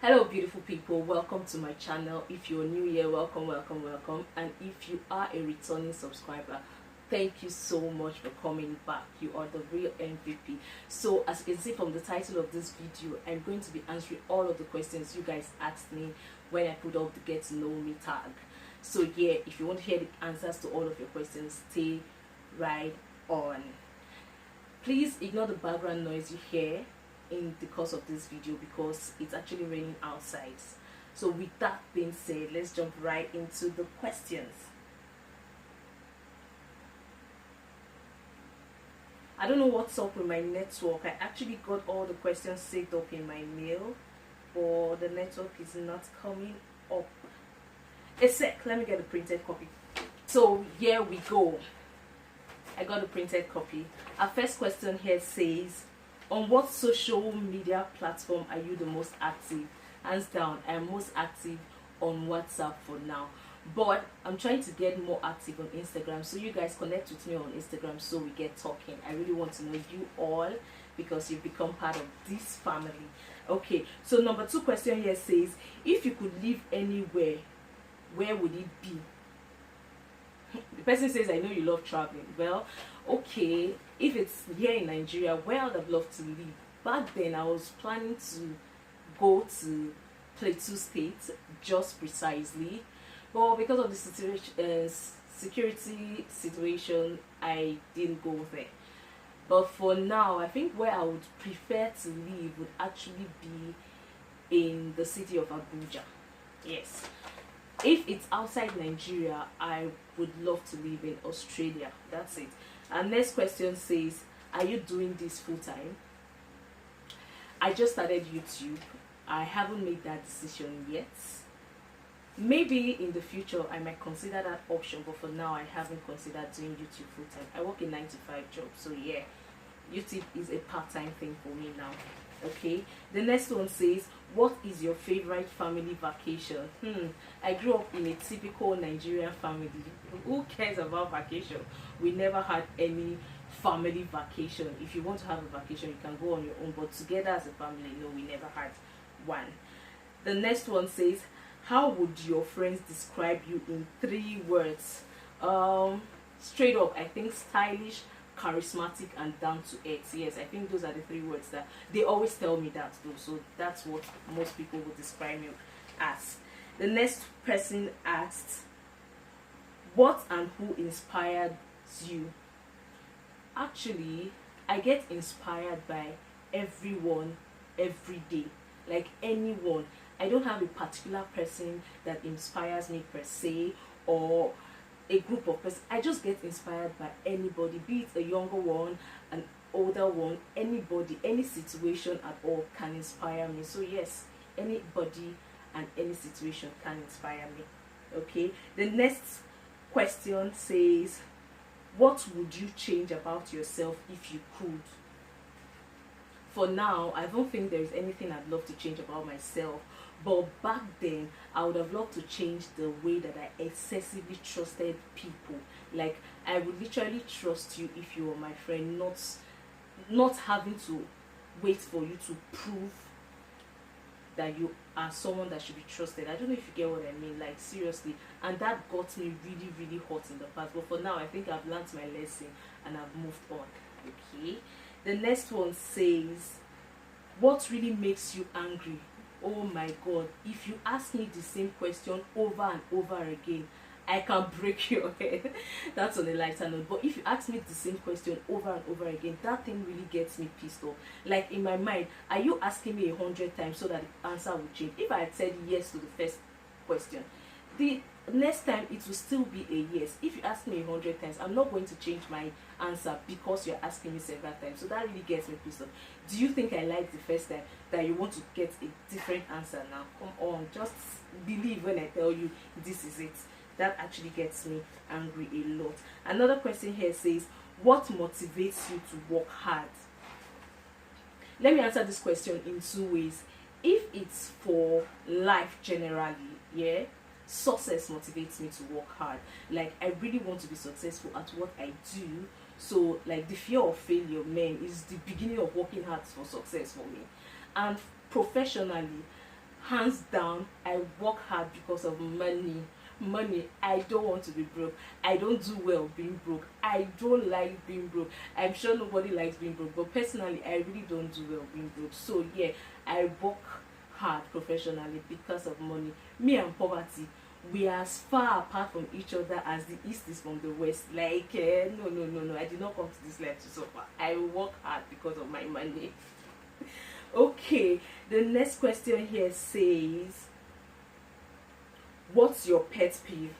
Hello beautiful people, welcome to my channel. If you're new here, welcome, and if you are a returning subscriber, thank you so much for coming back. You are the real MVP. So as you can see from the title of this video, I'm going to be answering all of the questions you guys asked me when I put up the get to know me tag. So yeah, if you want to hear the answers to all of your questions, stay right on. Please ignore the background noise you hear in the course of this video because it's actually raining outside. So with that being said, let's jump right into the questions. I don't know what's up with my network. I actually got all the questions saved up in my mail, but the network is not coming up. A sec, let me get a printed copy. So here we go. I got a printed copy. Our first question here says, on what social media platform are you the most active? Hands down, I'm most active on WhatsApp for now, but I'm trying to get more active on Instagram. So you guys connect with me on Instagram so we get talking. I really want to know you all because you've become part of this family. Okay, so number 2 question here says, if you could live anywhere, where would it be? The person says, I know you love traveling. Well, okay, if it's here in Nigeria, where I would have loved to live? Back then, I was planning to go to Plateau State, just precisely. But because of the security situation, I didn't go there. But for now, I think where I would prefer to live would actually be in the city of Abuja. Yes. If it's outside Nigeria, I would love to live in Australia. That's it. And next question says, are you doing this full time? I just started YouTube. I haven't made that decision yet. Maybe in the future I might consider that option, but for now I haven't considered doing YouTube full time. I work a 9-to-5 job, so yeah, YouTube is a part-time thing for me now. Okay, the next one says, what is your favorite family vacation? I grew up in a typical Nigerian family. Who cares about vacation? We never had any family vacation. If you want to have a vacation, you can go on your own, but together as a family, no, we never had one. The next one says, how would your friends describe you in 3 words? Straight up, I think stylish, charismatic, and down to earth. Yes, I think those are the 3 words that they always tell me that though, so that's what most people would describe me as. The next person asked, what and who inspired you? Actually, I get inspired by everyone every day, like anyone. I don't have a particular person that inspires me per se, or a group of persons. I just get inspired by anybody, be it a younger one, an older one, anybody, any situation at all can inspire me. So yes, anybody and any situation can inspire me. Okay, the next question says, what would you change about yourself if you could? For now, I don't think there is anything I'd love to change about myself. But back then, I would have loved to change the way that I excessively trusted people. Like, I would literally trust you if you were my friend, not having to wait for you to prove that you are someone that should be trusted. I don't know if you get what I mean, like seriously. And that got me really, really hot in the past. But for now, I think I've learned my lesson and I've moved on. Okay. The next one says, what really makes you angry? Oh my god, if you ask me the same question over and over again, I can break your head. That's on a lighter note. But if you ask me the same question over and over again, that thing really gets me pissed off. Like in my mind, are you asking me 100 times so that the answer will change? If I had said yes to the first question, the next time it will still be a yes. If you ask me 100 times, I'm not going to change my answer because you're asking me several times. So that really gets me pissed off. Do you think I liked the first time that you want to get a different answer now? Come on, just believe when I tell you this is it. That actually gets me angry a lot. Another question here says, what motivates you to work hard? Let me answer this question in 2 ways. If it's for life generally, yeah, success motivates me to work hard. Like, I really want to be successful at what I do. So like the fear of failure, man, is the beginning of working hard for success for me. And professionally, hands down, I work hard because of money. Money. I don't want to be broke. I don't do well being broke. I don't like being broke. I'm sure nobody likes being broke, but personally I really don't do well being broke. So yeah, I work hard professionally because of money. Me and poverty, we are as far apart from each other as the east is from the west. Like no, I did not come to this life to suffer. I work hard because of my money. Okay, the next question here says, what's your pet peeve?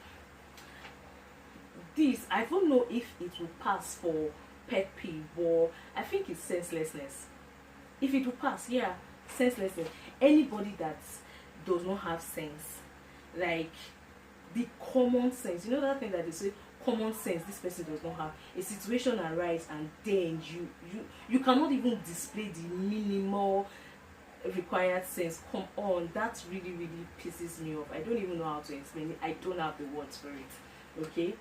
This, I don't know if it will pass for pet peeve, but I think it's senselessness. If it will pass, yeah, senselessness. Anybody that does not have sense, like the common sense, you know that thing that they say, common sense, this person does not have. A situation arise and then you cannot even display the minimal required sense. Come on, that really pisses me off. I don't even know how to explain it. I don't have the words for it. Okay,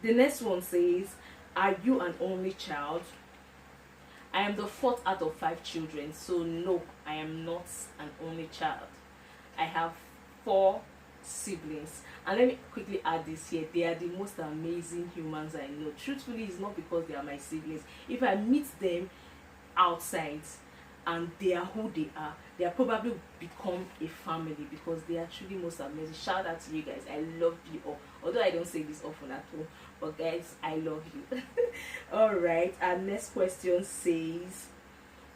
the next one says, are you an only child? I am the fourth out of 5 children, so no, I am not an only child. I have 4 siblings, and let me quickly add this here, they are the most amazing humans I know. Truthfully, it's not because they are my siblings. If I meet them outside and they are who they are probably become a family, because they are truly most amazing. Shout out to you guys, I love you all, although I don't say this often at all, but guys, I love you. All right, our next question says,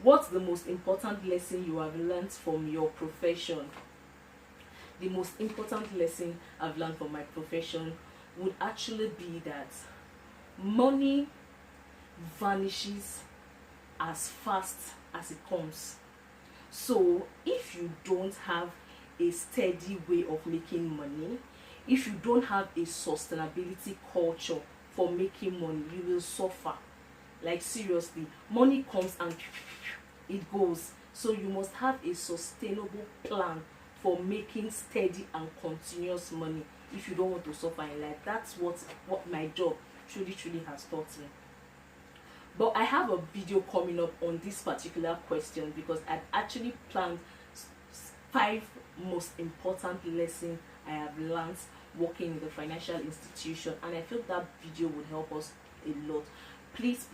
what's the most important lesson you have learned from your profession? The most important lesson I've learned from my profession would actually be that money vanishes as fast as it comes. So if you don't have a steady way of making money, if you don't have a sustainability culture for making money, you will suffer. Like seriously, money comes and it goes. So you must have a sustainable plan for making steady and continuous money if you don't want to suffer in life. That's what my job truly has taught me. But I have a video coming up on this particular question, because I've actually planned 5 most important lessons I have learned working in the financial institution, and I feel that video would help us a lot. Please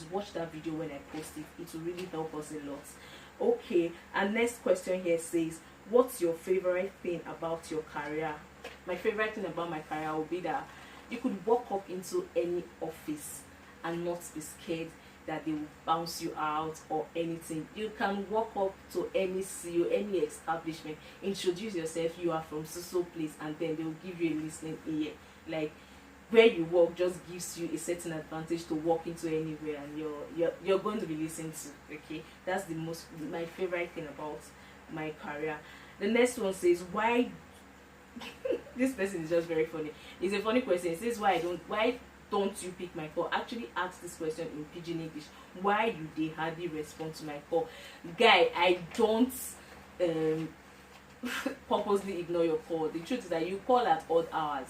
watch that video when I post it. It will really help us a lot. Okay, and next question here says, what's your favorite thing about your career? My favorite thing about my career will be that you could walk up into any office and not be scared that they will bounce you out or anything. You can walk up to any CEO, any establishment, introduce yourself, you are from so place, and then they will give you a listening ear. Like where you work just gives you a certain advantage to walk into anywhere, and you're going to be listened to. Okay, that's my favorite thing about my career. The next one says, why this person is just very funny. It's a funny question. It says, why don't you pick my call? Actually ask this question in pidgin English. Why you they hardly respond to my call? Guy, I don't purposely ignore your call. The truth is that you call at odd hours,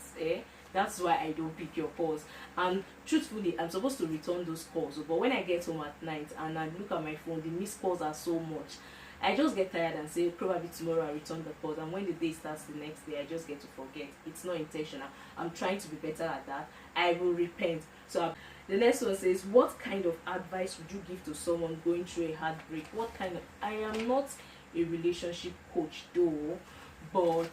that's why I don't pick your calls. And truthfully, I'm supposed to return those calls, but when I get home at night and I look at my phone, the missed calls are so much, I just get tired and say probably tomorrow I'll return the calls, and when the day starts the next day I just get to forget. It's not intentional. I'm trying to be better at that. I will repent. So the next one says, what kind of advice would you give to someone going through a heartbreak? I am not a relationship coach though, but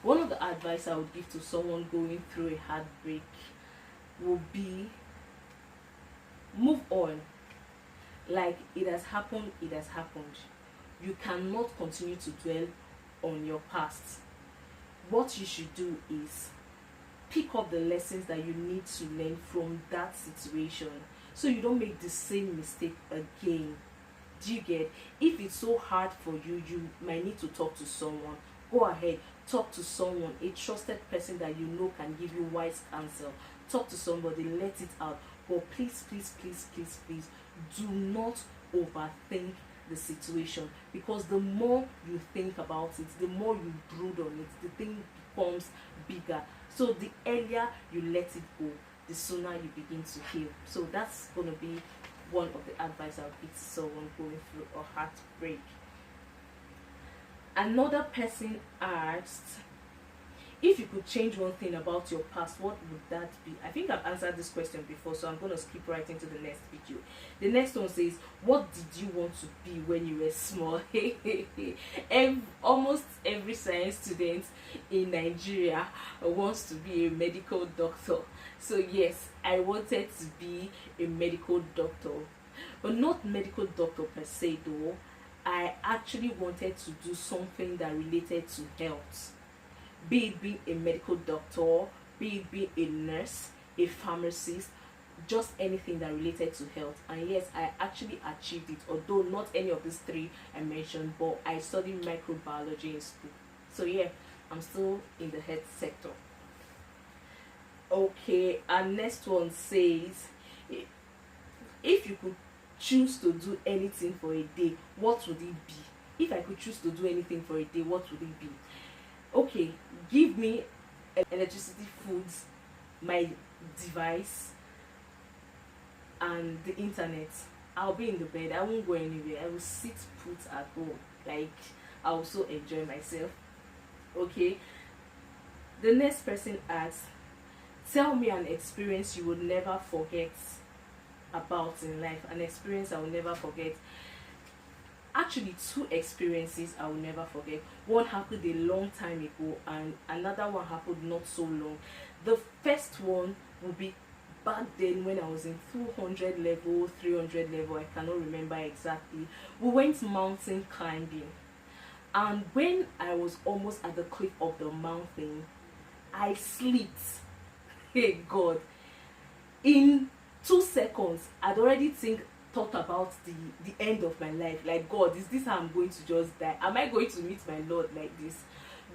one of the advice I would give to someone going through a heartbreak would be, move on. Like, it has happened. You cannot continue to dwell on your past. What you should do is pick up the lessons that you need to learn from that situation, so you don't make the same mistake again. Do you get? If it's so hard for you, you might need to talk to someone. Go ahead, talk to someone, a trusted person that you know can give you wise counsel. Talk to somebody, let it out. But please do not overthink the situation, because the more you think about it, the more you brood on it, the thing becomes bigger. So the earlier you let it go, the sooner you begin to heal. So that's going to be one of the advice I'll give to someone going through a heartbreak. Another person asked, if you could change one thing about your past, what would that be? I think I've answered this question before, so I'm going to skip right into the next video. The next one says, what did you want to be when you were small? Almost every science student in Nigeria wants to be a medical doctor. So yes, I wanted to be a medical doctor, but not medical doctor per se though. I actually wanted to do something that related to health, be it being a medical doctor, be it being a nurse, a pharmacist, just anything that related to health. And yes, I actually achieved it, although not any of these three I mentioned, but I studied microbiology in school. So yeah, I'm still in the health sector. Okay, and next one says, if you could choose to do anything for a day, what would it be? If I could choose to do anything for a day, what would it be? Okay, give me electricity, foods, my device, and the internet. I'll be in the bed. I won't go anywhere. I will sit put at home. Like, I also enjoy myself. Okay. The next person asks, tell me an experience you would never forget about in life. An experience I will never forget. Actually, two experiences I will never forget. One happened a long time ago, and another one happened not so long. The first one will be back then when I was in 200 level, 300 level, I cannot remember exactly. We went mountain climbing, and when I was almost at the cliff of the mountain, I slipped. Hey God, in 2 seconds I'd already thought about the end of my life. Like, God, is this how I'm going to just die? Am I going to meet my Lord like this?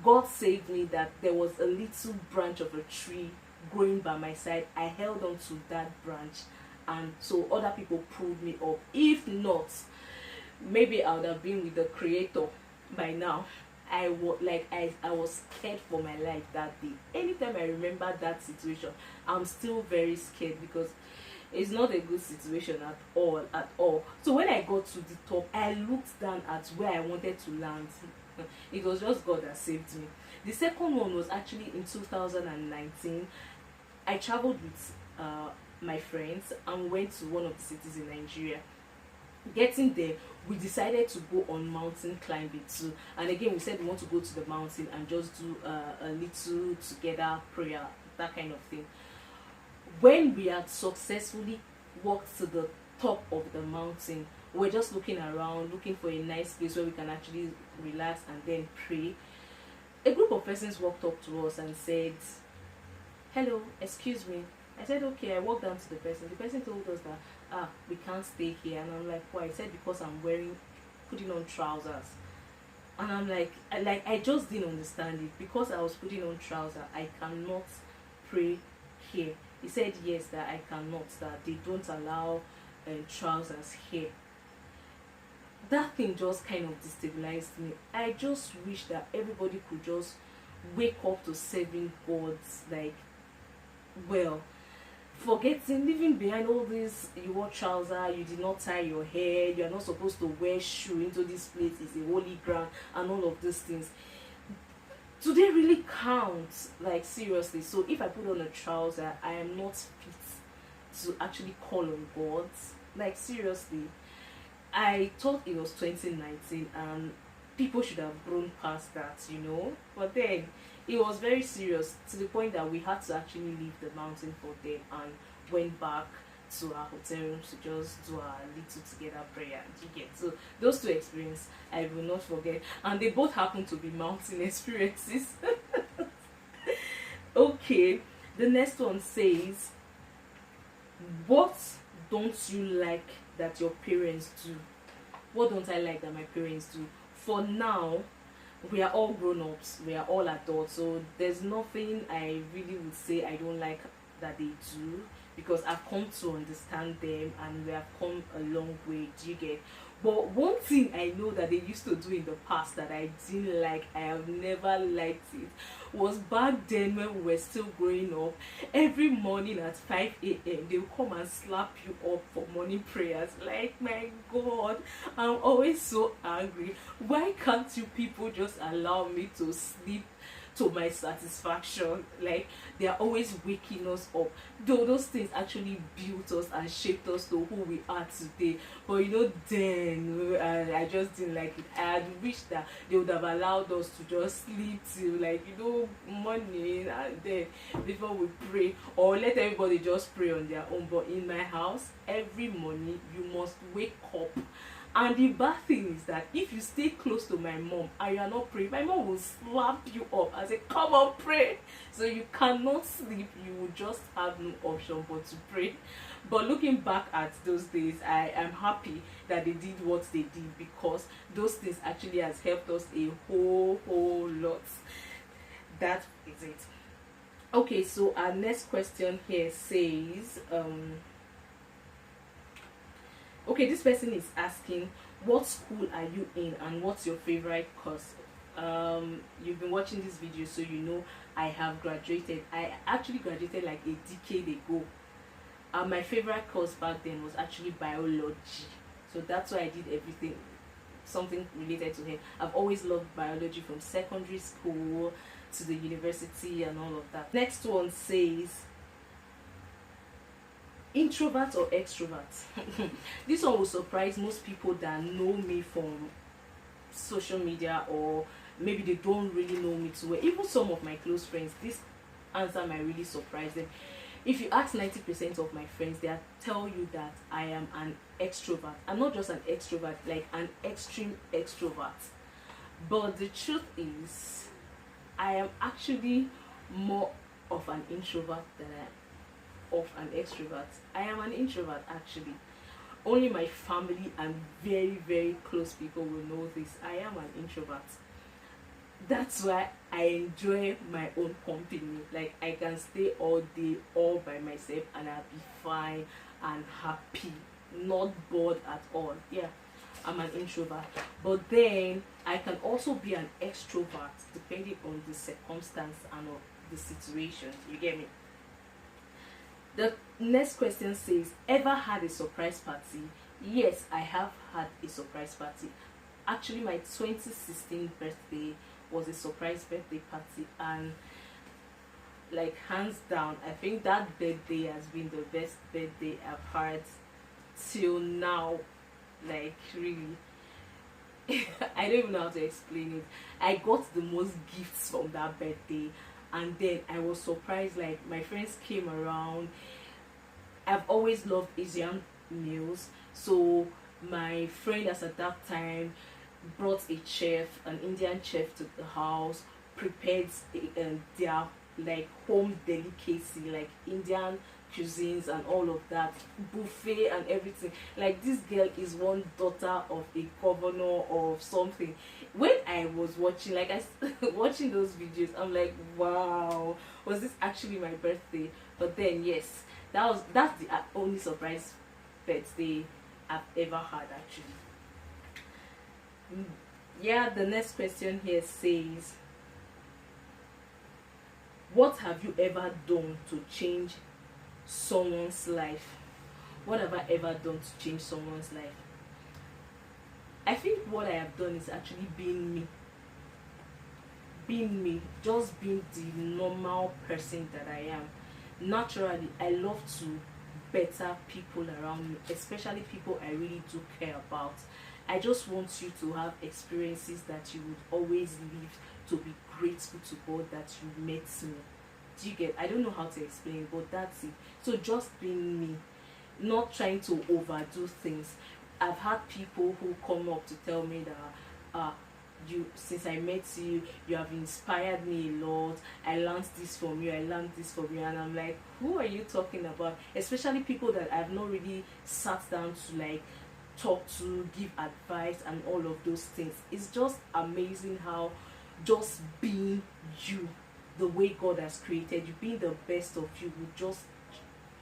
God saved me that there was a little branch of a tree growing by my side. I held on to that branch, and so other people pulled me up. If not, maybe I would have been with the Creator by now. I was scared for my life that day. Anytime I remember that situation, I'm still very scared, because it's not a good situation at all. So when I got to the top, I looked down at where I wanted to land. It was just God that saved me. The second one was actually in 2019. I traveled with my friends and went to one of the cities in Nigeria. Getting there, we decided to go on mountain climbing too. And again, we said we want to go to the mountain and just do a little together prayer, that kind of thing. When we had successfully walked to the top of the mountain, we're just looking around, looking for a nice place where we can actually relax and then pray. A group of persons walked up to us and said, hello, excuse me. I said, okay. I walked down to the person. The person told us that, we can't stay here. And I'm like, why? I said, because I'm putting on trousers. And I'm like, I just didn't understand it. Because I was putting on trousers, I cannot pray here. He said, yes, that I cannot, that they don't allow trousers here. That thing just kind of destabilized me. I just wish that everybody could just wake up to serving God, like, well, forgetting, leaving behind all this. You wore trousers, you did not tie your hair, you are not supposed to wear shoe into this place, it's a holy ground, and all of these things. Do they really count? Like, seriously? So if I put on a trouser, I am not fit to actually call on God? Like, seriously? I thought it was 2019 and people should have grown past that, you know. But then it was very serious, to the point that we had to actually leave the mountain for them and went back to our hotel rooms to just do our little together prayer. So those two experiences I will not forget, and they both happen to be mountain experiences. Okay, the next one says, what don't you like that your parents do? What don't I like that my parents do? For now, we are all grown-ups, we are all adults, so there's nothing I really would say I don't like that they do, because I've come to understand them and we have come a long way. Do you get? But one thing I know that they used to do in the past that I didn't like, I have never liked it, was back then when we were still growing up, every morning at 5 a.m. they'll come and slap you up for morning prayers. Like, my God, I'm always so angry. Why can't you people just allow me to sleep to my satisfaction? Like, they are always waking us up, though those things actually built us and shaped us to who we are today. But you know, then I just didn't like it. I had wished that they would have allowed us to just sleep till, like, you know, morning, and then before we pray, or let everybody just pray on their own. But in my house, every morning you must wake up. And the bad thing is that if you stay close to my mom and you are not praying, my mom will slap you up and say, come on, pray. So you cannot sleep. You will just have no option but to pray. But looking back at those days, I am happy that they did what they did, because those things actually has helped us a whole lot. That is it. Okay, so our next question here says, okay, this person is asking, what school are you in and what's your favorite course? You've been watching this video, so you know I have graduated. I actually graduated like a decade ago. My favorite course back then was actually biology, so that's why I did everything, something related to it. I've always loved biology from secondary school to the university and all of that. Next one says, introvert or extrovert? This one will surprise most people that know me from social media, or maybe they don't really know me too well. Even some of my close friends, this answer might really surprise them. If you ask 90% of my friends, they'll tell you that I am an extrovert. I'm not just an extrovert, like an extreme extrovert. But the truth is, I am actually more of an introvert than of an extrovert. I am an introvert actually. Only my family and very close people will know this. I am an introvert. That's why I enjoy my own company. Like, I can stay all day all by myself and I'll be fine and happy, not bored at all. Yeah, I'm an introvert. But then I can also be an extrovert depending on the circumstance and of the situation. You get me? The next question says, ever had a surprise party? Yes, I have had a surprise party. Actually, my 2016 birthday was a surprise birthday party, and like, hands down, I think that birthday has been the best birthday I've had till now. Like, really. I don't even know how to explain it. I got the most gifts from that birthday, and then I was surprised. Like, my friends came around. I've always loved Asian meals, so my friend as at that time brought a chef, an Indian chef, to the house, prepared their like home delicacy, like Indian cuisines and all of that, buffet and everything. Like, this girl is one daughter of a governor or something. When I was watching, like, watching those videos, I'm like, wow, was this actually my birthday? But then yes, that's the only surprise birthday I've ever had actually. Yeah, the next question here says, what have you ever done to change someone's life? What have I ever done to change someone's life? I think what I have done is actually being me. Being me, just being the normal person that I am. Naturally, I love to better people around me, especially people I really do care about. I just want you to have experiences that you would always live, to be grateful to God that you met me. Do you get? I don't know how to explain, but that's it. So just being me, not trying to overdo things. I've had people who come up to tell me that since I met you, you have inspired me a lot. I learned this from you, I learned this from you, and I'm like, who are you talking about? Especially people that I've not really sat down to like talk to, give advice and all of those things. It's just amazing how just being you, the way God has created you, being the best of you, will just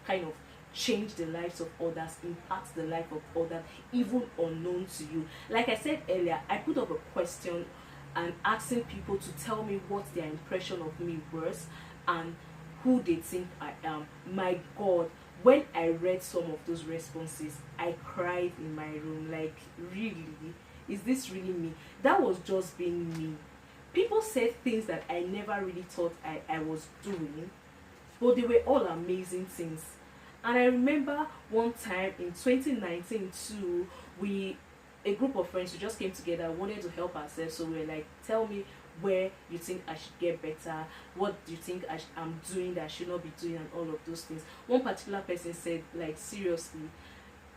kind of change the lives of others, impact the life of others, even unknown to you. Like I said earlier, I put up a question and asking people to tell me what their impression of me was and who they think I am. My God, when I read some of those responses, I cried in my room. Like, really? Is this really me? That was just being me. People said things that I never really thought I was doing, but they were all amazing things. And I remember one time in 2019 too, a group of friends who just came together, wanted to help ourselves. So we were like, tell me where you think I should get better, what do you think I'm doing that I should not be doing, and all of those things. One particular person said, like, seriously,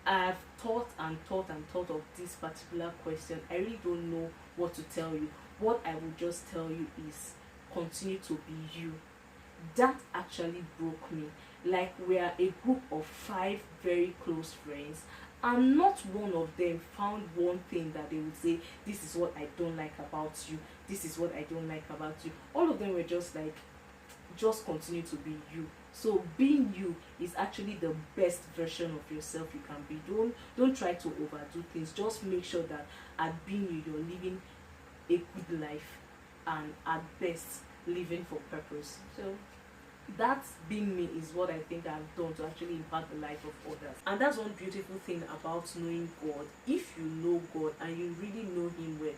I've thought and thought and thought of this particular question. I really don't know what to tell you. What I will just tell you is continue to be you. That actually broke me. Like, we are a group of 5 very close friends, and not one of them found one thing that they would say, this is what I don't like about you, this is what I don't like about you. All of them were just like, just continue to be you. So being you is actually the best version of yourself you can be. Don't try to overdo things. Just make sure that at being you, you're living a good life, and at best living for purpose. So that being me is what I think I've done to actually impact the life of others. And that's one beautiful thing about knowing God. If you know God and you really know him well,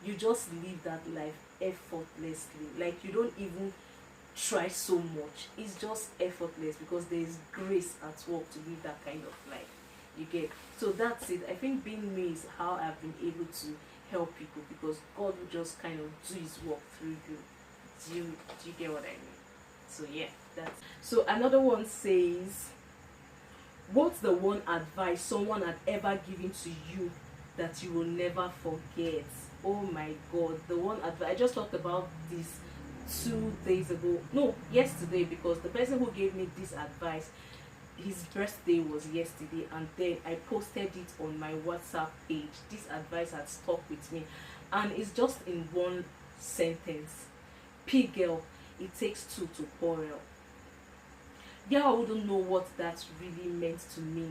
you just live that life effortlessly. Like, you don't even try so much. It's just effortless because there is grace at work to live that kind of life. You get? So that's it. I think being me is how I've been able to help people, because God will just kind of do his work through you. Do you get what I mean? So yeah, that's so. Another one says, what's the one advice someone had ever given to you that you will never forget? Oh my God, the one advice, I just talked about this 2 days ago, no, yesterday, because the person who gave me this advice, his birthday was yesterday, and then I posted it on my WhatsApp page. This advice had stuck with me, and it's just in one sentence: P girl, it takes 2 to quarrel. Yeah, I wouldn't know what that really meant to me,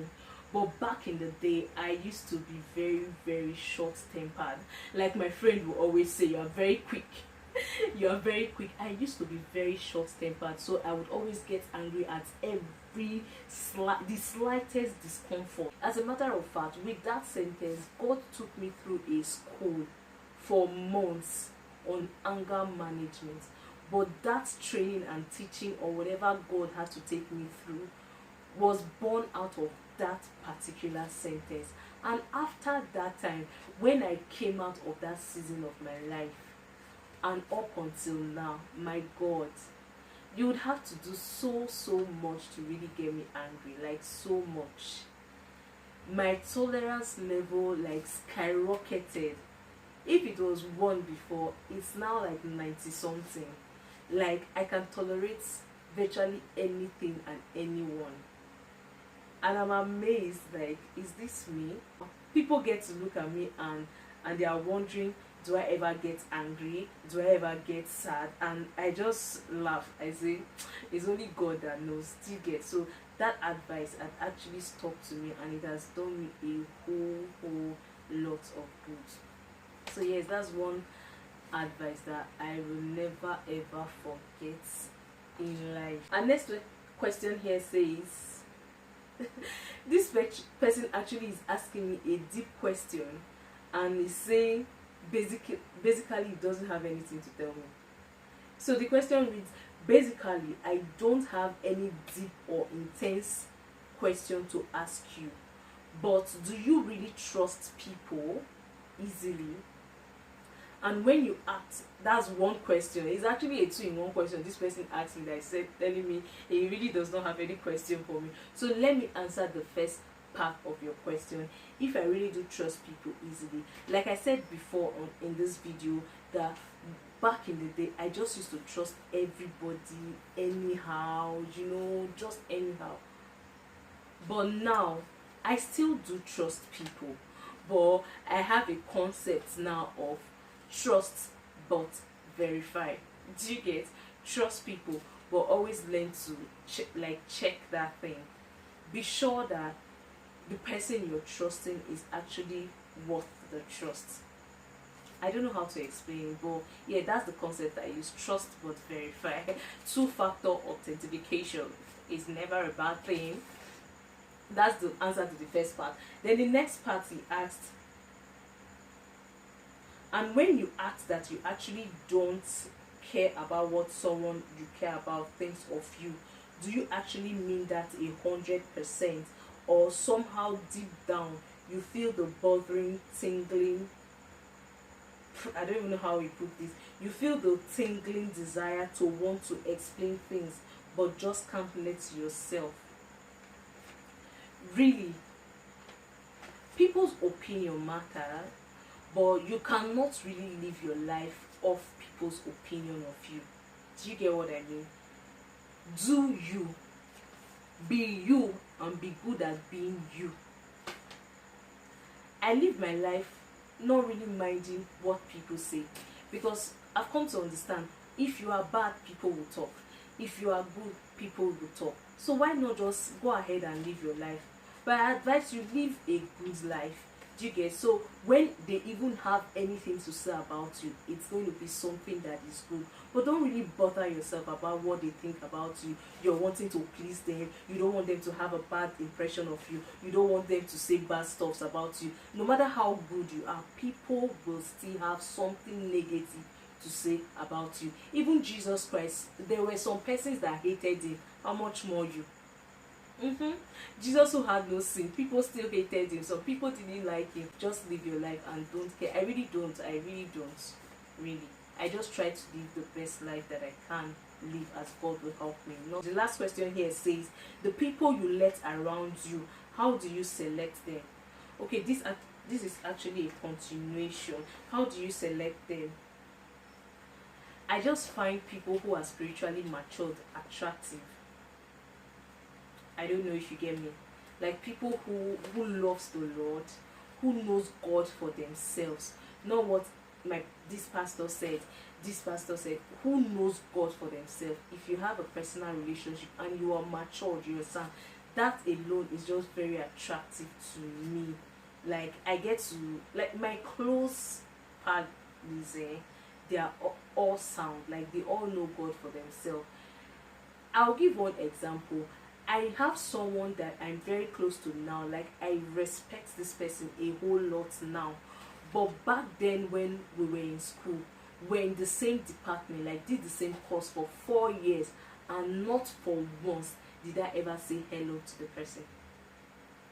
but back in the day, I used to be very, very short-tempered. Like my friend will always say, you are very quick. You are very quick. I used to be very short-tempered, so I would always get angry at the slightest discomfort. As a matter of fact, with that sentence, God took me through a school for months on anger management. But that training and teaching, or whatever God had to take me through, was born out of that particular sentence. And after that time, when I came out of that season of my life, and up until now, my God, you would have to do so much to really get me angry. Like, so much. My tolerance level, like, skyrocketed. If it was 1 before, it's now like 90 something. Like, I can tolerate virtually anything and anyone, and I'm amazed. Like, is this me? People get to look at me and they are wondering, do I ever get angry? Do I ever get sad? And I just laugh. I say, it's only God that knows. Do you get? So that advice had actually stuck to me, and it has done me a whole lot of good. So yes, that's one advice that I will never ever forget in life. And next question here says, this person actually is asking me a deep question, and is saying basically it doesn't have anything to tell me. So the question reads, basically, I don't have any deep or intense question to ask you, but do you really trust people easily? And when you act, that's one question. It's actually a 2-in-1 question. This person asked me, that I said, telling me he really does not have any question for me. So let me answer the first part of your question. If I really do trust people easily, like I said before in this video, that back in the day, I just used to trust everybody anyhow, just anyhow. But now, I still do trust people, but I have a concept now of trust but verify. Do you get? Trust people, but always learn to check that thing. be sure that the person you're trusting is actually worth the trust. I don't know how to explain, but yeah, that's the concept I use. Trust but verify. Two-factor authentication is never a bad thing. That's the answer to the first part. Then the next part he asked, and when you ask that you actually don't care about what someone you care about thinks of you, do you actually mean that 100%, or somehow deep down you feel the bothering, tingling, I don't even know how we put this, you feel the tingling desire to want to explain things but just can't let yourself? Really, people's opinion matter, but you cannot really live your life off people's opinion of you. Do you get what I mean? Do you, be you, and be good at being you. I live my life not really minding what people say, because I've come to understand, if you are bad, people will talk. If you are good, people will talk. So why not just go ahead and live your life? But I advise you, live a good life. Do you get? So when they even have anything to say about you, it's going to be something that is good. But don't really bother yourself about what they think about you. You're wanting to please them. You don't want them to have a bad impression of you. You don't want them to say bad stuff about you. No matter how good you are, people will still have something negative to say about you. Even Jesus Christ, there were some persons that hated him. How much more you? Jesus, who had no sin, people still hated him. Some people didn't like him. Just live your life and don't care. I really don't. Really, I just try to live the best life that I can live, as God will help me. The last question here says, the people you let around you, how do you select them? Okay, this is actually a continuation. How do you select them? I just find people who are spiritually matured attractive. I don't know if you get me. Like people who loves the Lord, who knows God for themselves. Not what this pastor said. This pastor said, who knows God for themselves. If you have a personal relationship and you are matured, you're a son, that alone is just very attractive to me. Like I get to, like my close partners, they are all sound. Like they all know God for themselves. I'll give one example. I have someone that I'm very close to now. Like I respect this person a whole lot now. But back then when we were in school, we're in the same department, like did the same course for 4 years, and not for once did I ever say hello to the person.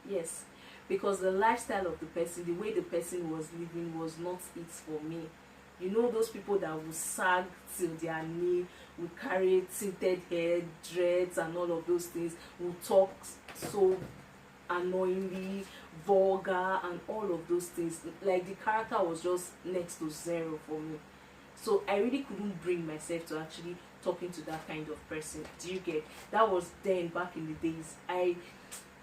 Yes, because the lifestyle of the person, the way the person was living was not it for me. You know those people that will sag till their knee, will carry tinted hair, dreads and all of those things, will talk so annoyingly, vulgar and all of those things. Like the character was just next to zero for me. So I really couldn't bring myself to actually talking to that kind of person. Do you get? That was then, back in the days.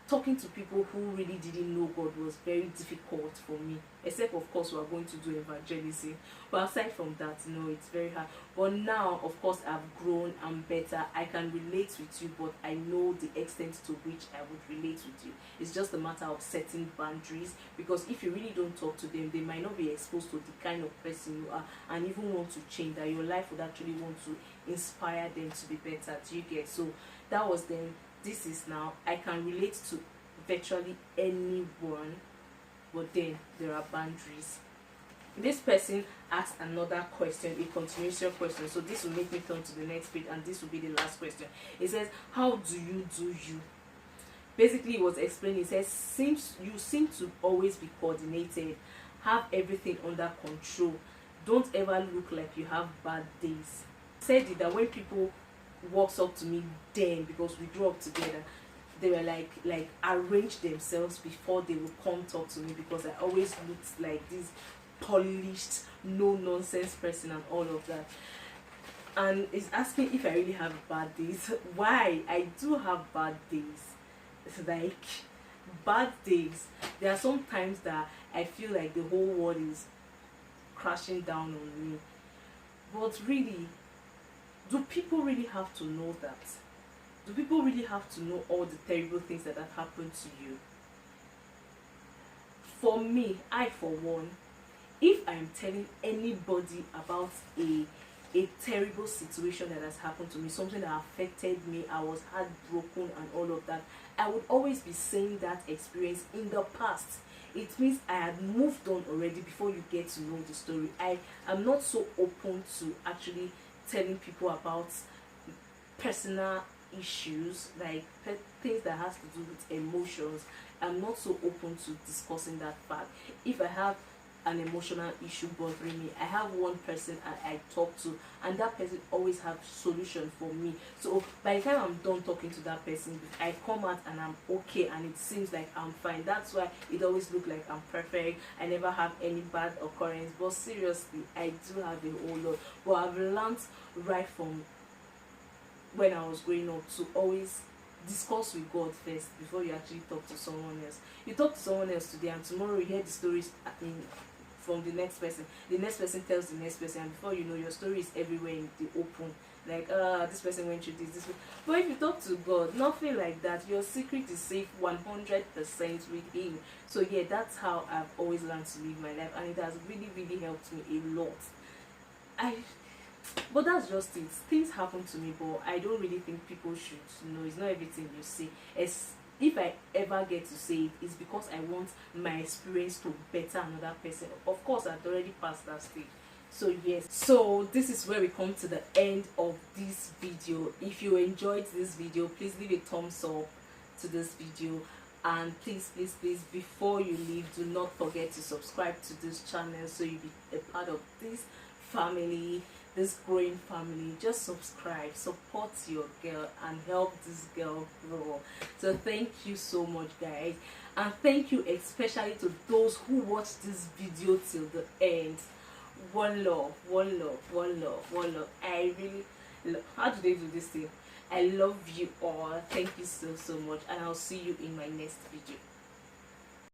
Talking to people who really didn't know God was very difficult for me, except of course we are going to do evangelism. But aside from that, no, it's very hard. But now, of course, I've grown, I'm better, I can relate with you, but I know the extent to which I would relate with you. It's just a matter of setting boundaries, because if you really don't talk to them, they might not be exposed to the kind of person you are and even want to change, that your life would actually want to inspire them to be better. Do you get? So that was then. This is now. I can relate to virtually anyone, but then there are boundaries. This person asked another question, a continuation question. So this will make me turn to the next page, and this will be the last question. It says, how do you? Basically, it was explaining. It says, you seem to always be coordinated, have everything under control, don't ever look like you have bad days. Said it that when people walks up to me then, because we grew up together, they were like arrange themselves before they would come talk to me, because I always looked like this polished, no nonsense person and all of that. And it's asking if I really have bad days. Why? I do have bad days. It's like bad days. There are some times that I feel like the whole world is crashing down on me. But really, do people really have to know that? Do people really have to know all the terrible things that have happened to you? For me, I for one, if I'm telling anybody about a terrible situation that has happened to me, something that affected me, I was heartbroken and all of that, I would always be saying that experience in the past. It means I had moved on already before you get to know the story. I am not so open to actually telling people about personal issues, like things that has to do with emotions. I'm not so open to discussing that fact. If I have an emotional issue bothering me, I have one person I talk to, and that person always have solution for me. So by the time I'm done talking to that person, I come out and I'm okay, and it seems like I'm fine. That's why it always look like I'm perfect. I never have any bad occurrence, but seriously, I do have a whole lot. But I've learned right from when I was growing up to always discuss with God first before you actually talk to someone else. You talk to someone else today, and tomorrow you hear the stories from the next person. The next person tells the next person, and before you know, your story is everywhere in the open. Like, this person went through this. But if you talk to God, nothing like that. Your secret is safe 100% with Him. So yeah, that's how I've always learned to live my life, and it has really, really helped me a lot. But that's just it. Things happen to me, but I don't really think people should know. It's not everything you say. If I ever get to say it, it's because I want my experience to better another person. Of course, I've already passed that stage. So yes, so this is where we come to the end of this video. If you enjoyed this video, please leave a thumbs up to this video, and please before you leave, do not forget to subscribe to this channel so you'll be a part of this family, this growing family. Just subscribe, support your girl, and help this girl grow. So thank you so much, guys, and thank you especially to those who watched this video till the end. One love, one love, one love, one love. I really love, how do they do this thing? I love you all. Thank you so much, and I'll see you in my next video.